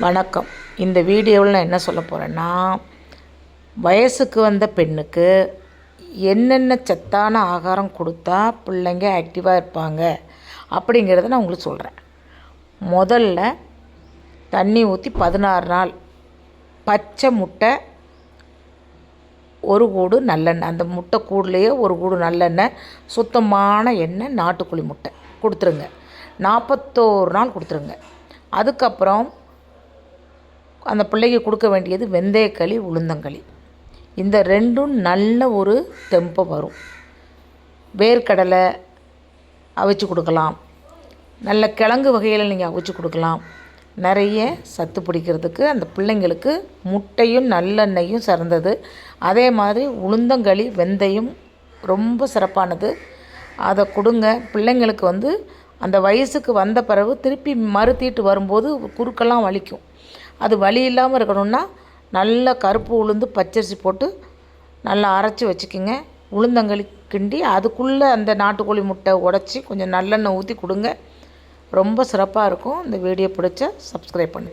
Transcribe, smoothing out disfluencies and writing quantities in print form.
வணக்கம். இந்த வீடியோவில் நான் என்ன சொல்ல போகிறேன்னா, வயசுக்கு வந்த பெண்ணுக்கு என்னென்ன சத்தான ஆகாரம் கொடுத்தா பிள்ளைங்க ஆக்டிவாக இருப்பாங்க அப்படிங்கிறத நான் உங்களுக்கு சொல்கிறேன். முதல்ல தண்ணி ஊற்றி 16 நாள் பச்சை முட்டை, ஒரு கூடு நல்லெண்ணெய், அந்த முட்டை கூடுலேயே ஒரு கூடு நல்லெண்ணெய், சுத்தமான எண்ணெய், நாட்டுக்கோழி முட்டை கொடுத்துருங்க. 41 நாள் கொடுத்துருங்க. அதுக்கப்புறம் அந்த பிள்ளைக்கு கொடுக்க வேண்டியது வெந்தயக்களி, உளுந்தங்களி. இந்த ரெண்டும் நல்ல ஒரு தெம்பை வரும். வேர்க்கடலை அவிச்சு கொடுக்கலாம், நல்ல கிழங்கு வகையில் நீங்கள் அவிச்சு கொடுக்கலாம். நிறைய சத்து பிடிக்கிறதுக்கு அந்த பிள்ளைங்களுக்கு முட்டையும் நல்லெண்ணெயும் சிறந்தது. அதே மாதிரி உளுந்தங்களி, வெந்தயம் ரொம்ப சிறப்பானது. அதை கொடுங்க. பிள்ளைங்களுக்கு அந்த வயசுக்கு வந்த பிறகு திருப்பி மறுத்தீட்டு வரும்போது குறுக்கெல்லாம் வலிக்கும். அது வலி இல்லாமல் இருக்கணும்னா நல்லா கருப்பு உளுந்து பச்சரிசி போட்டு நல்லா அரைச்சி வச்சுக்கிங்க. உளுந்தங்களி கிண்டி அதுக்குள்ளே அந்த நாட்டுக்கோழி முட்டை உடச்சி கொஞ்சம் நல்லெண்ணெய் ஊற்றி கொடுங்க. ரொம்ப சிறப்பாக இருக்கும். இந்த வீடியோ பிடிச்சா சப்ஸ்கிரைப் பண்ணி